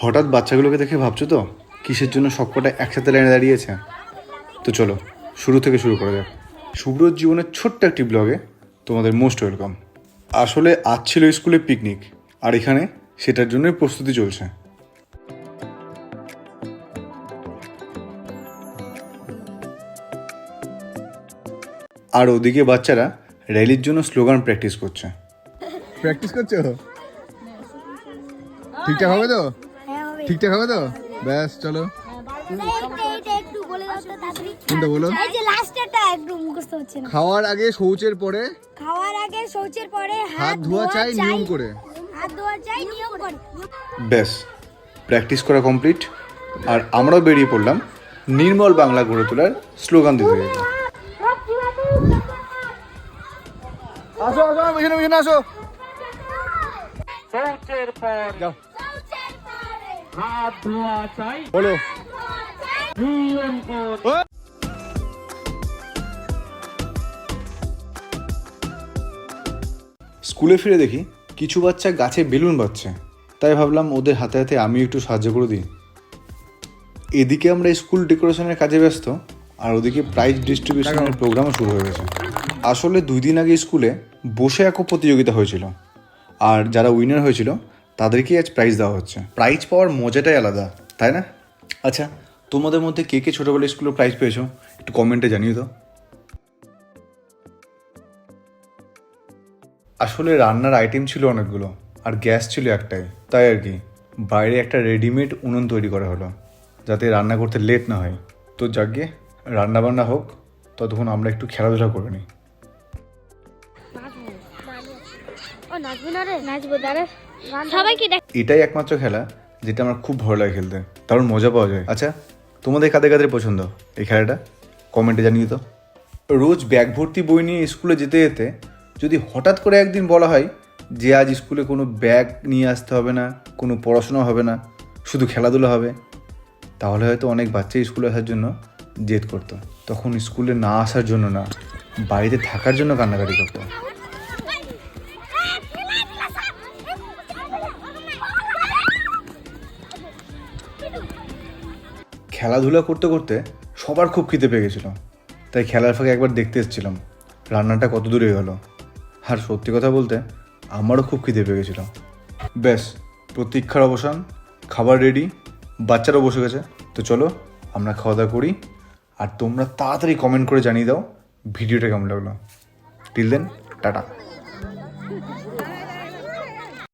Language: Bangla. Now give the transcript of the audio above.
হঠাৎ বাচ্চাগুলোকে দেখে ভাবছো তো কিসের জন্য সবকটা একসাথে লাইনে দাঁড়িয়েছে? তো চলো শুরু থেকে শুরু করা যাক। শুভ্রর জীবনের ছোট্ট একটি ব্লগে তোমাদের মোস্ট ওয়েলকাম। আসলে আজ ছিল স্কুলে পিকনিক, আর এখানে সেটার জন্যই প্রস্তুতি চলছে। আর ওদিকে বাচ্চারা র্যালির জন্য স্লোগান প্র্যাকটিস করছে। প্র্যাকটিস করছো? ঠিকঠাক হবে তো? ঠিকঠাক হবে তো? ব্যাস চলো। কোনটা বলো? খাওয়ার আগে শৌচের পরে হাত ধোয়া চাই নিয়ম করে। ব্যাস, প্র্যাকটিস করা কমপ্লিট, আর আমরাও বেরিয়ে পড়লাম নির্মল বাংলা গড়ে তোলার স্লোগান দিতে গেলে। আসো আসো, এখানে আসো। শৌচের পর যাও হাত ধোয়া চাই, বলো। নিয়ম করে। স্কুলে ফিরে দেখি কিছু বাচ্চা গাছে বেলুন বাঁধছে, তাই ভাবলাম ওদের হাতে হাতে আমি একটু সাহায্য করে দিই। এদিকে আমরা স্কুল ডেকোরেশনের কাজে ব্যস্ত, আর ওদিকে প্রাইজ ডিস্ট্রিবিউশনের প্রোগ্রামও শুরু হয়ে গেছে। আসলে 2 দিন আগে স্কুলে বসে আঁকো প্রতিযোগিতা হয়েছিল, আর যারা উইনার হয়েছিল তাদেরকেই আজ প্রাইজ দেওয়া হচ্ছে। প্রাইজ পাওয়ার মজাটাই আলাদা, তাই না? আচ্ছা, তোমাদের মধ্যে কে কে ছোটোবেলায় স্কুলে প্রাইজ পেয়েছো একটু কমেন্টে জানিয়ে দাও। আসলে রান্নার আইটেম ছিল অনেকগুলো, আর গ্যাস ছিল একটাই, তাই আর কি বাইরে একটা রেডিমেড উনুন তৈরি করা হলো যাতে রান্না করতে লেট না হয়। তো যাকে রান্না বান্না হোক, ততক্ষণ আমরা একটু খেলাধুলা করে নিই। এটাই একমাত্র খেলা যেটা আমার খুব ভালো লাগে খেলতে, দারুণ মজা পাওয়া যায়। আচ্ছা, তোমাদের কাদের কাদের পছন্দ এই খেলাটা কমেন্টে জানিয়ে তো। রোজ ব্যাগ ভর্তি বই নিয়ে স্কুলে যেতে যেতে যদি হঠাৎ করে একদিন বলা হয় যে আজ স্কুলে কোনো ব্যাগ নিয়ে আসতে হবে না, কোনো পড়াশোনা হবে না, শুধু খেলাধুলা হবে, তাহলে হয়তো অনেক বাচ্চাই স্কুলে আসার জন্য জেদ করতো। তখন স্কুলে না আসার জন্য না, বাড়িতে থাকার জন্য কান্নাকাটি করতো। খেলাধুলা করতে করতে সবার খুব খিদে পেয়ে গেছিলো, তাই খেলার ফাঁকে একবার দেখতে এসেছিলাম রান্নাটা কত দূরে গেলো। আর সত্যি কথা বলতে আমারও খুব খিদে পেয়ে গেছিলো। ব্যাস, প্রতীক্ষার অবসান, খাবার রেডি, বাচ্চারাও বসে গেছে। তো চলো আমরা খাওয়া দাওয়া করি, আর তোমরা তাড়াতাড়ি কমেন্ট করে জানিয়ে দাও ভিডিওটা কেমন লাগলো। Till then, tata.